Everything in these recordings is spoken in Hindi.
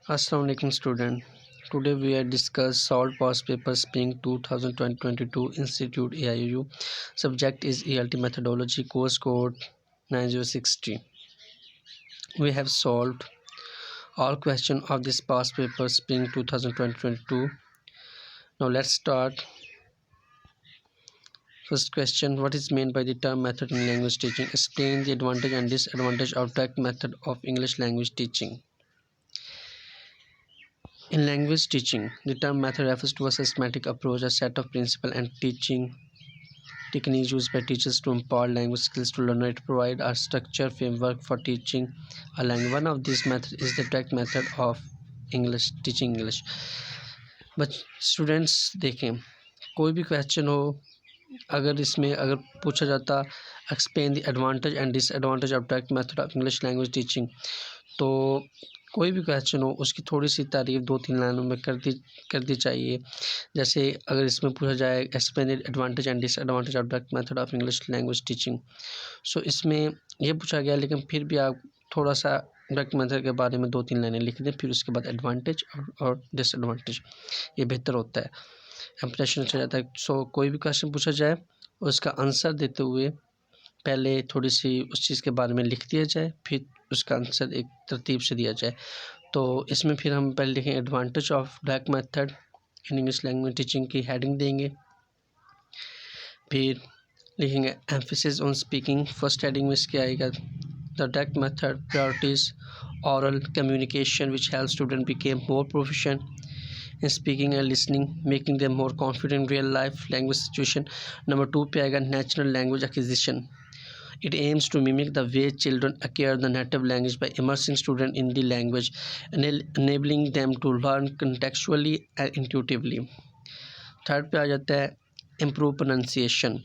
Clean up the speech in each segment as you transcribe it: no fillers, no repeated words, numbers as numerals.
Assalamu alaikum student. Today we are discuss solved past paper Spring 2022 Institute AIOU. Subject is ELT methodology, course code 9060. We have solved all questions of this past paper Spring 2022. Now let's start. First question: what is meant by the term method in language teaching? Explain the advantage and disadvantage of direct method of English language teaching. In language teaching, the term method refers to a systematic approach, a set of principles and teaching techniques used by teachers to impart language skills to learners. It provides a structured framework for teaching a language. One of these methods is the direct method of English teaching English. But students देखें, कोई भी क्वेश्चन हो, अगर पूछा जाता explain the advantage and disadvantage of direct method of English language teaching, तो कोई भी क्वेश्चन हो उसकी थोड़ी सी तारीफ 2-3 लाइनों में कर दी चाहिए। जैसे अगर इसमें पूछा जाए explain the advantage and disadvantage of direct method of English language teaching, so इसमें ये पूछा गया, लेकिन फिर भी आप थोड़ा सा डायरेक्ट मेथड के बारे में 2-3 लाइनें लिख दें, फिर उसके बाद एडवांटेज और डिसएडवांटेज, ये बेहतर होता है, इंप्रेशन अच्छा जाता है। सो कोई भी क्वेश्चन पूछा जाए उसका आंसर देते हुए पहले थोड़ी सी उस चीज़ के बारे में लिख दिया जाए, फिर उसका आंसर एक तरतीब से दिया जाए। तो इसमें फिर हम पहले लिखें advantage of direct method in English language teaching की हेडिंग देंगे, फिर लिखेंगे emphasis on speaking. First heading में इसके आएगा the direct method priorities oral communication which helps students become more proficient in speaking and listening, making them more confident in real life language situation. Number 2 पे आएगा natural language acquisition. It aims to mimic the way children acquire the native language by immersing students in the language and enabling them to learn contextually and intuitively. Third पे आ जाता है improve pronunciation.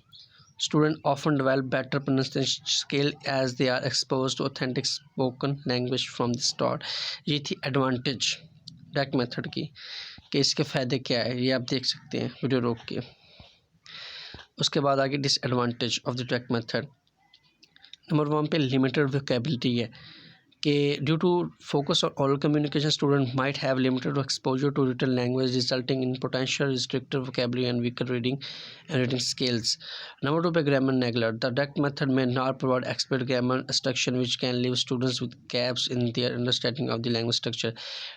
Students often develop better pronunciation skill as they are exposed to authentic spoken language from the start. ये थी एडवांटेज डायरेक्ट मेथड की, कि इसके फ़ायदे क्या है, ये आप देख सकते हैं वीडियो रोक के। उसके बाद आगे disadvantage of the direct method. Number 1 पे लिमिटेड वोकैबुलरी है कि due to focus on oral communication student might have limited exposure to written language resulting in potential restricted vocabulary and weaker reading skills. Number 2 पे grammar neglect. The direct method may not provide expert grammar instruction which can leave students with gaps in their understanding of the language structure.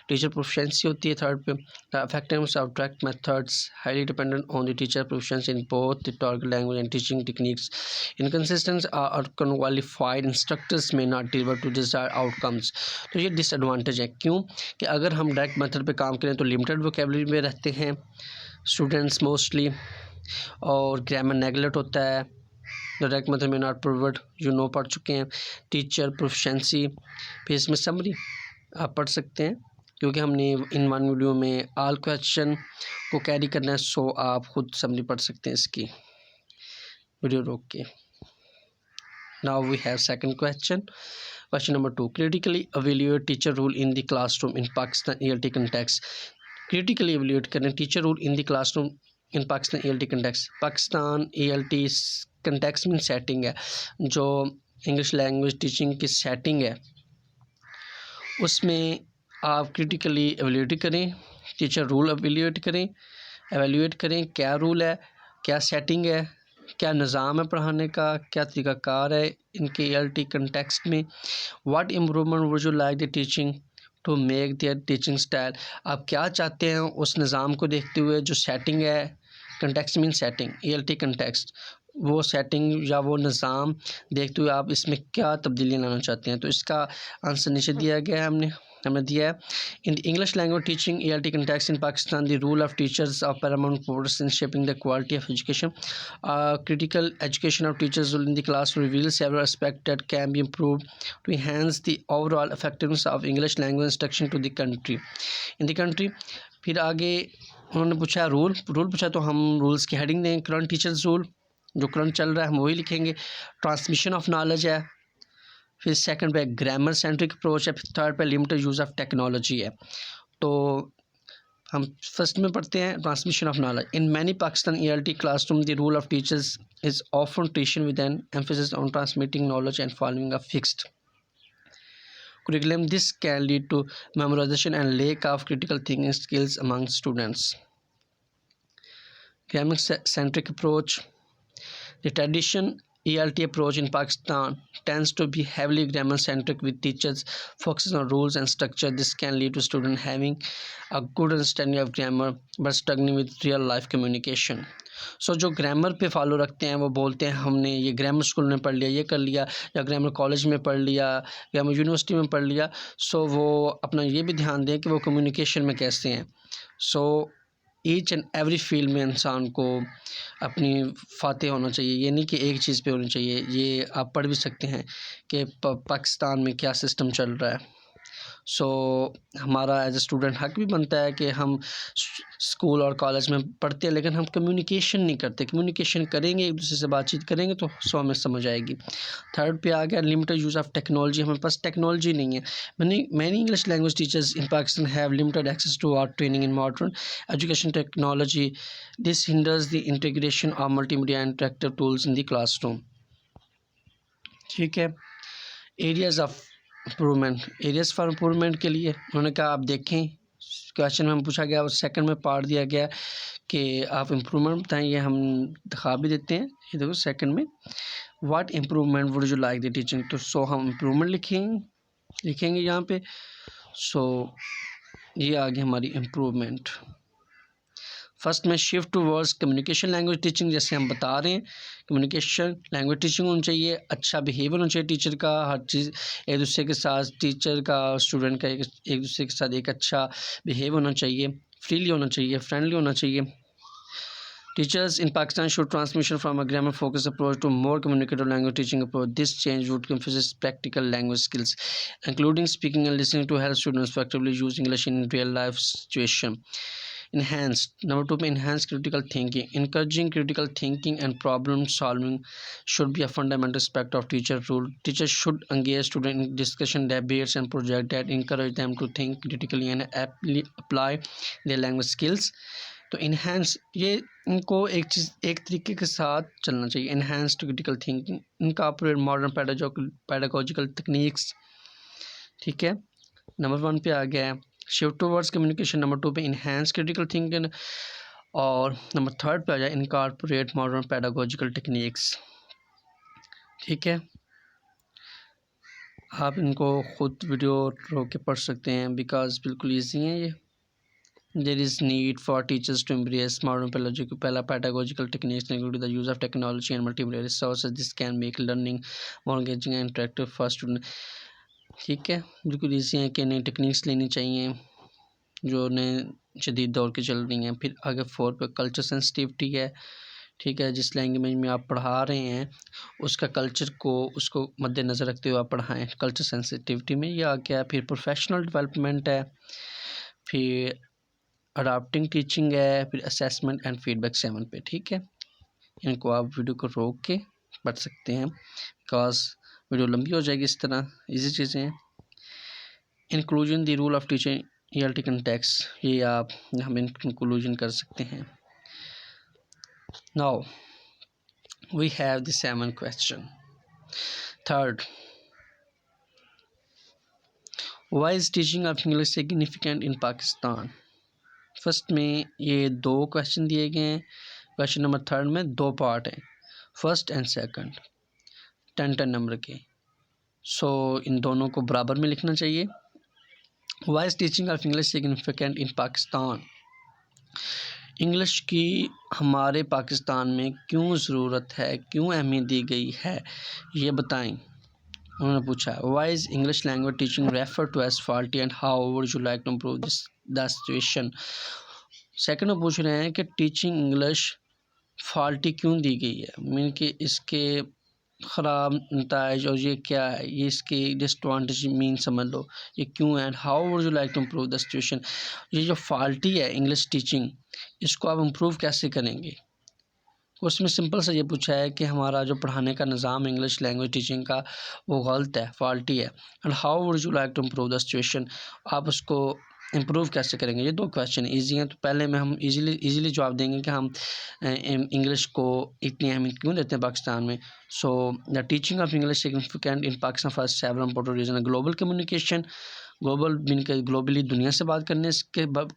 Teacher proficiency होती है थर्ड पे। The effectiveness of direct methods highly dependent on the teacher proficiency in both the target language and teaching techniques. Inconsistent और unqualified instructors may not deliver to desired outcomes. तो ये डिसएडवांटेज है। क्यों? कि अगर हम डायरेक्ट मेथड पे काम करें तो लिमिटेड वोकैबुलरी में रहते हैं स्टूडेंट्स मोस्टली, और ग्रामर नेगलेक्ट होता है। Direct method may not provide पढ़ चुके हैं। टीचर प्रोफिशिएंसी, फिर इसमें समरी आप पढ़ सकते हैं क्योंकि हमने इन वन वीडियो में ऑल क्वेश्चन को कैरी करना है, सो आप खुद समरी पढ़ सकते हैं इसकी वीडियो रोक के। Now we have second question. Question number 2. Critically evaluate teacher role in the classroom in Pakistan ELT context. Critically evaluate करें teacher role in the classroom in Pakistan ELT context. Pakistan ELT context में setting है, जो इंग्लिश लैंग्वेज टीचिंग की सेटिंग है उसमें आप क्रिटिकली एवेल्यूएट करें, टीचर रूल एवेल्यूएट करें क्या रूल है, क्या सेटिंग है, क्या निज़ाम है पढ़ाने का, क्या तरीक़ाकार है इनके ELT कंटेक्स्ट में। What improvement would you like the teaching to make their teaching style. आप क्या चाहते हैं उस निज़ाम को देखते हुए, जो सेटिंग है, context mean setting, ELT context, वो सेटिंग या वो निज़ाम देखते हुए आप इसमें क्या तब्दीली लाना चाहते हैं। तो इसका आंसर नीचे दिया गया है, हमने दिया है। In English language teaching ELT context in Pakistan, the role of teachers of paramount importance in shaping the quality of education. Critical education of teachers in the class reveals several aspects that can be improved to enhance the overall effectiveness of English language instruction to the country. In the country, फिर आगे उन्होंने पूछा रूल पूछा, तो हम रूल्स की हेडिंग दें करंट टीचर्स रूल, जो करंट चल रहा है हम वही लिखेंगे। ट्रांसमिशन ऑफ नॉलेज है, फिर सेकंड पे ग्रामर सेंट्रिक अप्रोच है, फिर थर्ड पे लिमिटेड यूज़ ऑफ टेक्नोलॉजी है। तो हम फर्स्ट में पढ़ते हैं transmission of knowledge. In many Pakistan ELT classroom the rule of teachers is often teaching with N emphasis on transmitting knowledge and following a fixed curriculum. This can lead to memorization and lack of critical thinking skills among students. Grammar centric approach. The traditional ELT approach in Pakistan tends to be heavily grammar centric, with teachers focusing on rules and structure. This can lead to students having a good understanding of grammar but struggling with real life communication. सो जो ग्रामर पे फॉलो रखते हैं वो बोलते हैं हमने ये ग्रामर स्कूल में पढ़ लिया, ये कर लिया, या ग्रामर कॉलेज में पढ़ लिया, ग्रामर यूनिवर्सिटी में पढ़ लिया. सो वो अपना ये भी ध्यान दें कि वो कम्युनिकेशन में कैसे हैं. So each and every field में इंसान को अपनी फाते होना चाहिए. ये नहीं कि एक चीज़ पे होनी चाहिए. ये आप पढ़ भी सकते हैं कि पाकिस्तान में क्या सिस्टम चल रहा है. सो हमारा एज ए स्टूडेंट हक भी बनता है कि हम स्कूल और कॉलेज में पढ़ते हैं लेकिन हम कम्युनिकेशन नहीं करते. कम्युनिकेशन करेंगे, एक दूसरे से बातचीत करेंगे तो हमें समझ आएगी. थर्ड पे आ गया लिमिटेड यूज़ ऑफ टेक्नोलॉजी. हमारे पास टेक्नोलॉजी नहीं है. Many English language teachers in Pakistan have limited access to or training in modern education technology. This hinders the integration of multimedia interactive tools in the classroom. ठीक है. Areas of improvement. Areas for improvement के लिए उन्होंने कहा आप देखें, क्वेश्चन में पूछा गया और सेकंड में पार्ट दिया गया कि आप इम्प्रूवमेंट बताएं. ये हम दिखा भी देते हैं. ये देखो सेकंड में what improvement would you like the teaching. तो सो हम इम्प्रूवमेंट लिखेंगे यहाँ पे. सो ये आ गई हमारी इम्प्रूवमेंट. फर्स्ट में shift towards communication language teaching. जैसे हम बता रहे हैं कम्युनिकेशन लैंग्वेज टीचिंग होनी चाहिए. अच्छा बिहेवियर होना चाहिए टीचर का. हर चीज़ एक दूसरे के साथ, टीचर का स्टूडेंट का एक दूसरे के साथ एक अच्छा बिहेव होना चाहिए. फ्रीली होना चाहिए, फ्रेंडली होना चाहिए. Teachers in Pakistan should transition from a grammar-focused approach to more communicative language teaching approach. This change would emphasize practical language skills, including speaking and listening, to help students effectively use English in real-life situation. Enhanced. Number 2 पे enhance critical thinking. Encouraging critical thinking and problem solving should be a fundamental aspect of teacher role. Teachers should engage students in discussion, debates and projects that encourage them to think critically and apply their language skills. तो इन्हेंस, ये इनको एक तरीके के साथ चलना चाहिए. Enhance critical thinking, incorporate modern pedagogical techniques. ठीक है. नंबर 1 पे आ गया है शिफ्ट टूवर्ड्स कम्युनिकेशन. नंबर 2 पे इन्हेंस क्रिटिकल थिंकिंग. और नंबर 3 पे आ जाए इनकॉर्पोरेट मॉडर्न पेडागोजिकल टेक्निक्स. ठीक है. आप इनको खुद वीडियो रोक के पढ़ सकते हैं बिकॉज बिल्कुल ईजी हैं ये. There is need for teachers to embrace modern pedagogical techniques, including the use of technology and multimedia resources. This can make learning more engaging and interactive for students. ठीक है. बिल्कुल ईजी है कि नई टेक्निक्स लेनी चाहिए जो नए जदीद दौर के चल रही हैं. फिर आगे 4 पे कल्चर सेंसिटिविटी है. ठीक है. जिस लैंग्वेज में आप पढ़ा रहे हैं उसका कल्चर को उसको मद्देनज़र रखते हुए आप पढ़ाएँ. कल्चर सेंसिटिविटी में यह आ गया. फिर प्रोफेशनल डेवलपमेंट है. फिर अडाप्टिंग टीचिंग है. फिर असेसमेंट एंड फीडबैक 7 पे. ठीक है. इनको आप वीडियो को रोक के पढ़ सकते हैं बिकॉज वीडियो लंबी हो जाएगी. इस तरह इजी चीज़ें हैं. Inclusion the rule of teaching ELT context, ये आप हम इंक्लूजन कर सकते हैं. Now we have the 7 question. Third, why is teaching of English significant in Pakistan. First में ये 2 क्वेश्चन दिए गए हैं. क्वेश्चन नंबर 3 में 2 पार्ट हैं, फर्स्ट एंड सेकंड, 10 नंबर के. सो इन दोनों को बराबर में लिखना चाहिए. Why is teaching of English significant in Pakistan. English की हमारे पाकिस्तान में क्यों ज़रूरत है, क्यों अहमियत दी गई है, ये बताएं. उन्होंने पूछा why is English language teaching refer to as faulty and how would you like to improve this the situation. Second में पूछ रहे हैं कि टीचिंग इंग्लिश फॉल्टी क्यों दी गई है, मीन कि इसके ख़राब नताइज और ये क्या है, ये इसके डिसएडवांटेज मीन समझ लो, ये क्यों है. And how would you like to improve the situation. ये जो फॉल्टी है इंग्लिश टीचिंग, इसको आप इम्प्रूव कैसे करेंगे. उसमें सिंपल सा ये पूछा है कि हमारा जो पढ़ाने का निज़ाम इंग्लिश लैंग्वेज टीचिंग का वो गलत है, फॉल्टी है. And how would you like to improve the situation. आप उसको इम्प्रूव कैसे करेंगे। ये 2 क्वेश्चन ईजी हैं, तो पहले में हम इजीली जवाब देंगे कि हम इंग्लिश को इतनी अहमियत क्यों देते हैं पाकिस्तान में। So the teaching of English significant in Pakistan for several important reason. Global communication, global mean के ग्लोबली दुनिया से बात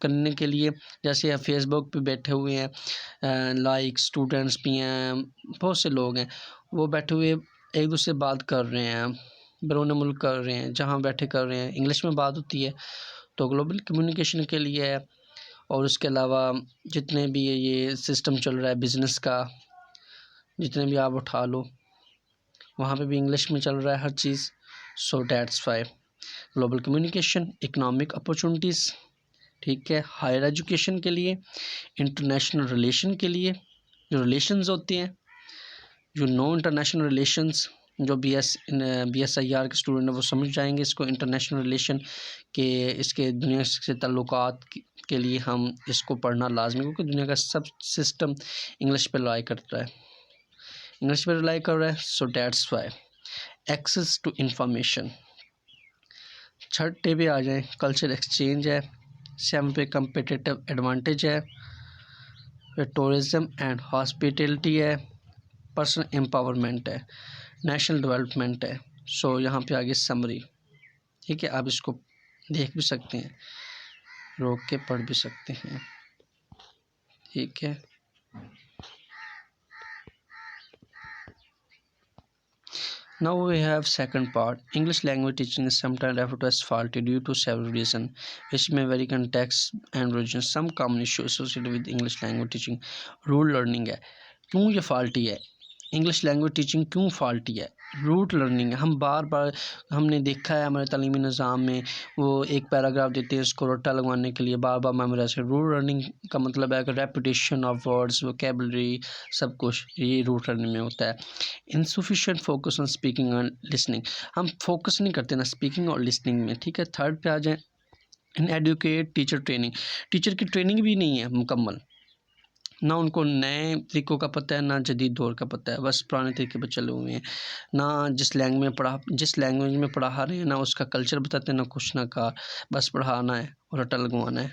करने के लिए, जैसे आप फेसबुक पे बैठे हुए हैं, लाइक स्टूडेंट्स भी हैं, बहुत से लोग हैं, वो बैठे हुए एक दूसरे से बात कर रहे हैं, बैरून मुल्क कर रहे हैं, जहाँ बैठे कर रहे हैं, इंग्लिश में बात होती है, तो ग्लोबल कम्युनिकेशन के लिए है। और उसके अलावा जितने भी ये सिस्टम चल रहा है बिज़नेस का, जितने भी आप उठा लो, वहाँ पे भी इंग्लिश में चल रहा है हर चीज़। So that's why global communication, economic opportunities, ठीक है, हायर एजुकेशन के लिए, इंटरनेशनल रिलेशन के लिए, जो रिलेशंस होते हैं, जो नो इंटरनेशनल रिलेशंस, जो BSIR के स्टूडेंट हैं वो समझ जाएंगे इसको। इंटरनेशनल रिलेशन के इसके दुनिया से ताल्लुकात के लिए हम इसको पढ़ना लाजमी, क्योंकि दुनिया का सब सिस्टम इंग्लिश पे रिलाई करता है, इंग्लिश पे रिलाई कर रहा है। So that's why access to information. छठे पे आ जाए, कल्चर एक्सचेंज है। 7 पे कंपिटिटिव एडवांटेज है। फिर टूरिज़म एंड हॉस्पिटलिटी है। पर्सनल एम्पावरमेंट है। नेशनल डेवलपमेंट है। सो यहाँ पे आगे समरी, ठीक है, आप इसको देख भी सकते हैं, रोक के पढ़ भी सकते हैं, ठीक है। Now we have second part. English language teaching is sometimes referred to as faulty due to several reasons, which may vary context and region. Some common issues associated with English language teaching. Rule learning है, क्यों ये faulty है? इंग्लिश लैंग्वेज टीचिंग क्यों फाल्टी है? रूट लर्निंग है। हम बार बार हमने देखा है हमारे तालीमी निज़ाम में, वो एक पैराग्राफ देते हैं, इसको रट्टा लगवाने के लिए बार बार मेमोराइज कर। रूट लर्निंग का मतलब है कि रेपिटेशन ऑफ वर्ड्स, वोकैबुलरी, सब कुछ ये रूट लर्निंग में होता है। Insufficient focus on speaking and listening, हम फोकस नहीं करते ना स्पीकिंग और लिसनिंग में, ठीक है। थर्ड पे आ जाए, इनएडुकेट टीचर ट्रेनिंग, टीचर की ट्रेनिंग भी नहीं है मुकम्मल, ना उनको नए तरीक़ों का पता है, ना जदीद दौर का पता है, बस पुराने तरीके पर चले हुए हैं। ना जिस लैंग्वेज में पढ़ा रहे हैं ना उसका कल्चर बताते हैं, ना कुछ ना का, बस पढ़ाना है और रट्टा लगवाना है।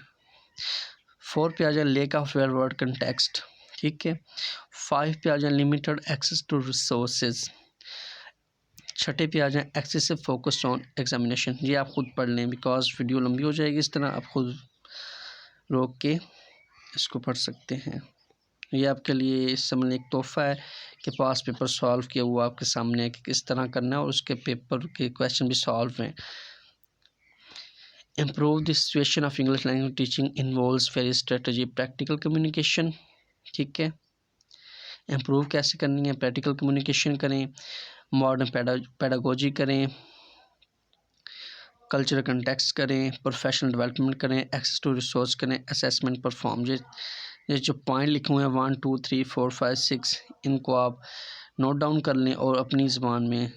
4 पे आ जाए, lake of well word context, ठीक है। 5 पे आ जाए, लिमिटेड एक्सेस टू रिसोर्सेज। छठे पे आ जाए, एक्सेसिव फोकस ऑन एग्जामिनेशन। ये आप खुद पढ़ लें, बिकॉज वीडियो लंबी हो जाएगी, इस तरह आप खुद रोक के इसको पढ़ सकते हैं। ये आपके लिए इस समय एक तोहफ़ा है कि पास पेपर सॉल्व किया हुआ आपके सामने है कि किस तरह करना है, और उसके पेपर के क्वेश्चन भी सॉल्व हैं। Improve the situation of English language teaching involves various strategy, practical communication, ठीक है। इम्प्रूव कैसे करनी है? प्रैक्टिकल कम्युनिकेशन करें, मॉडर्न पेडागोजी करें, कल्चरल कंटेक्स्ट करें, प्रोफेशनल डेवलपमेंट करें, एक्सेस टू रिसोर्स करें, असेसमेंट परफॉर्म। ये जो पॉइंट लिखे हुए हैं 1 2 3 4 5 6, इनको आप नोट डाउन कर लें और अपनी ज़बान में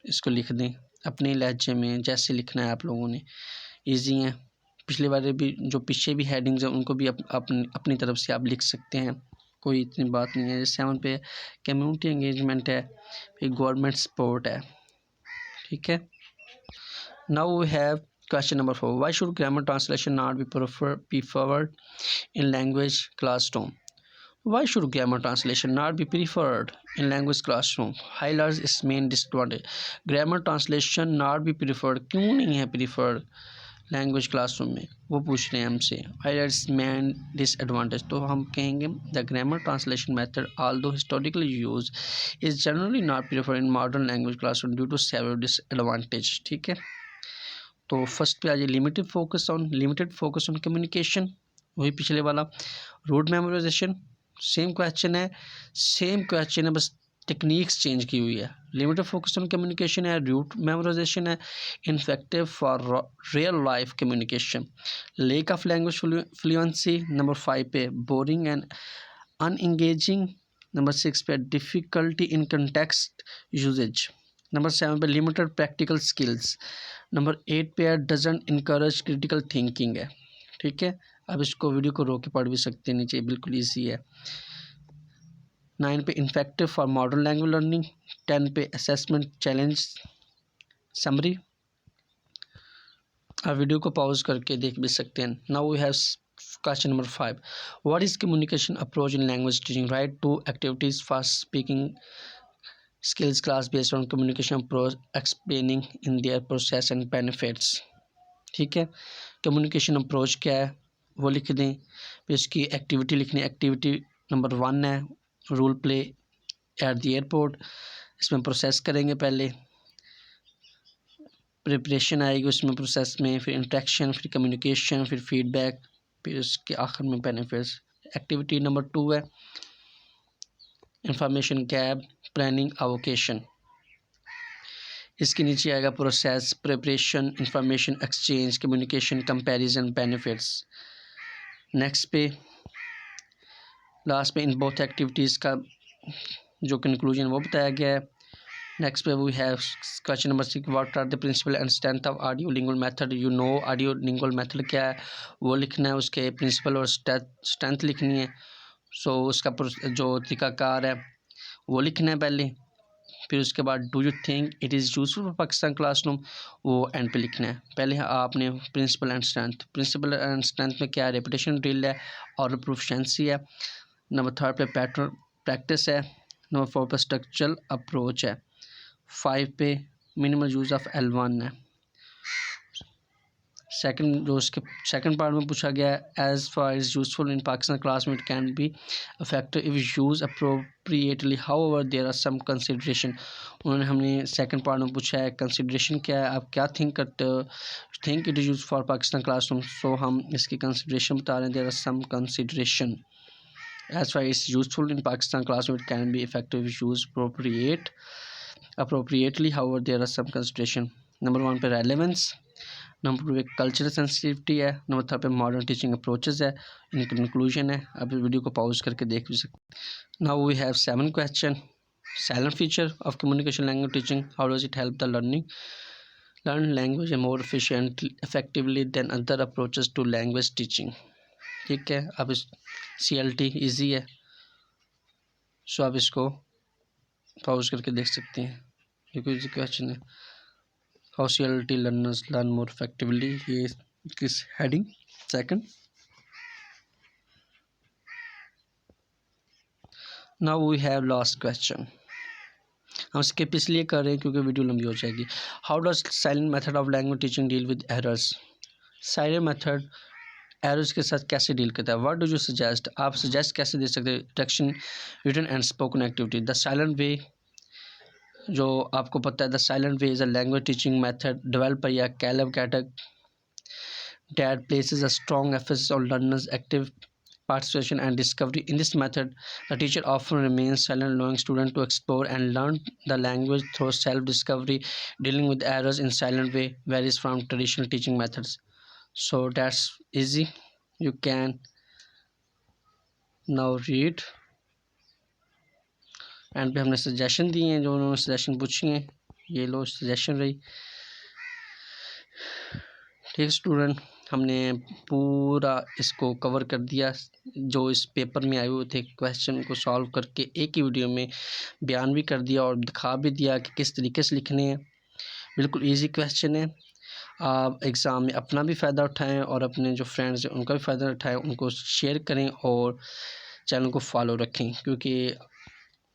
इसको लिख दें, अपने लहजे में जैसे लिखना है आप लोगों ने। ईजी हैं, पिछले वाले भी जो पीछे भी हेडिंग्स हैं उनको भी अपनी तरफ से आप लिख सकते हैं, कोई इतनी बात नहीं है। 7 पे कम्युनिटी एंगेजमेंट है, फिर गवर्नमेंट सपोर्ट है, ठीक है। Now we have question number 4, why should grammar translation not be preferred in language classroom? Why should grammar translation not be preferred in language classroom? Highlights its main disadvantage. Grammar translation not be preferred, क्यों नहीं है preferred लैंग्वेज क्लासरूम में, वो पूछ रहे हैं हमसे। हाईलाइट्स मेन डिसएडवांटेज, तो हम कहेंगे the grammar translation method although historically use is generally not preferred in modern language classroom due to several disadvantage, ठीक है। तो फर्स्ट पे आ जाए, लिमिटेड फोकस ऑन कम्युनिकेशन, वही पिछले वाला। रूट मेमोराइजेशन, सेम क्वेश्चन है, बस टेक्निक्स चेंज की हुई है। लिमिटेड फोकस ऑन कम्युनिकेशन है, रूट मेमोराइजेशन है। Ineffective for real life communication. Lack of language fluency, number 5 पे बोरिंग एंड अनएंगेजिंग। नंबर 6 पे difficulty in context usage. Number 7 पे लिमिटेड प्रैक्टिकल स्किल्स। नंबर 8 पे डजंट इनकरेज क्रिटिकल थिंकिंग है, ठीक है। अब इसको वीडियो को रोक के पढ़ भी सकते हैं, नीचे बिल्कुल ईजी है। 9 पे ineffective for modern language learning. 10 पे असेसमेंट चैलेंज समरी। आप वीडियो को पॉज करके देख भी सकते हैं। Now we have question number 5, what is communication approach in language teaching, write 2 activities for speaking skills class based on communication approach explaining in their process and benefits. ठीक है, कम्युनिकेशन अप्रोच क्या है वो लिख दें, फिर इसकी एक्टिविटी लिखनी है। एक्टिविटी नंबर 1 है role play at the airport, इसमें प्रोसेस करेंगे, पहले प्रिपरेशन आएगी उसमें प्रोसेस में, फिर इंट्रैक्शन, फिर कम्युनिकेशन, फिर फीडबैक, फिर उसके आखिर में बेनिफिट्स। एक्टिविटी नंबर 2 है इंफॉर्मेशन गैप प्लानिंग एवोकेशन, इसके नीचे आएगा process preparation information exchange communication comparison benefits. Next पे लास्ट पे इन बोथ एक्टिविटीज़ का जो कंक्लूजन वो बताया गया है। नेक्स्ट पे we have question number 6, what are the principle and strength of audio lingual method, you know audio lingual method क्या है वो लिखना है, उसके प्रिंसिपल और स्ट्रेंथ लिखनी है। सो उसका जो तरीकाकार है वो लिखना है पहले, फिर उसके बाद do you think it is useful for Pakistan classroom वो एंड पे लिखना है। पहले आपने principle and strength, principle and strength में क्या है, रेपिटेशन ड्रिल है और प्रोफिशिएंसी है। नंबर 3 पे पैटर्न प्रैक्टिस है। नंबर 4 पे स्ट्रक्चरल अप्रोच है। 5 पे मिनिमल यूज़ ऑफ L1 है। सेकंड जो उसके सेकंड पार्ट में पूछा गया है as far is useful in Pakistan class में it can be effective if use appropriately however there are some consideration. उन्होंने हमने सेकंड पार्ट में पूछा है कंसिडरेशन क्या है, आप क्या थिंक करते हो, think it is use for Pakistan classroom, so हम इसकी कंसिडरेशन बता रहे हैं, there are some consideration as far is useful in Pakistan classroom it can be effective if use appropriately however there are some consideration। Number 1 पे रेलेवेंस, नंबर 2 पे कल्चरल सेंसिटिविटी है, नंबर 3 पे मॉडर्न टीचिंग अप्रोचेस है, इन कंक्लूजन है। आप वीडियो को पॉज करके देख भी सकते। Now we have 7 question, silent feature of communication language teaching, how does it help the learn language more efficiently effectively than other approaches to language teaching. ठीक है, अब इस CLT ईजी है, सो आप इसको पॉज करके देख सकते हैं, ये कोई क्वेश्चन है how CLT learners learn more effectively, ये किस heading second. Now we have last question, हम स्किप इसलिए कर रहे हैं क्योंकि वीडियो लंबी हो जाएगी। How does silent method of language teaching deal with errors, silent method errors के साथ कैसे डील करता है। व्हाट डू यू सजेस्ट, आप सजेस्ट कैसे दे सकते हैं, टेक्शन written and spoken activity. The silent way, जो आपको पता है the silent way is a language teaching method developed by Caleb Gattegno that places a strong emphasis on learners' active participation and discovery. In this method, the teacher often remains silent, allowing students to explore and learn the language through self-discovery. Dealing with errors in silent way varies from traditional teaching methods. So that's easy. You can now read. And पे हमने सजेशन दिए हैं, जो उन्होंने सजेशन पूछी हैं, ये लो सजेशन रही। ठीक स्टूडेंट, हमने पूरा इसको कवर कर दिया, जो इस पेपर में आए हुए थे क्वेश्चन को सॉल्व करके एक ही वीडियो में बयान भी कर दिया और दिखा भी दिया कि किस तरीके से लिखने हैं। बिल्कुल इजी क्वेश्चन है, आप एग्ज़ाम में अपना भी फ़ायदा उठाएं और अपने जो फ्रेंड्स हैं उनका भी फ़ायदा उठाएं, उनको शेयर करें और चैनल को फॉलो रखें, क्योंकि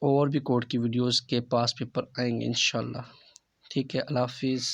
और भी कोड की वीडियोस के पास पेपर आएंगे इंशाल्लाह। ठीक है, अल्लाह हाफिज़।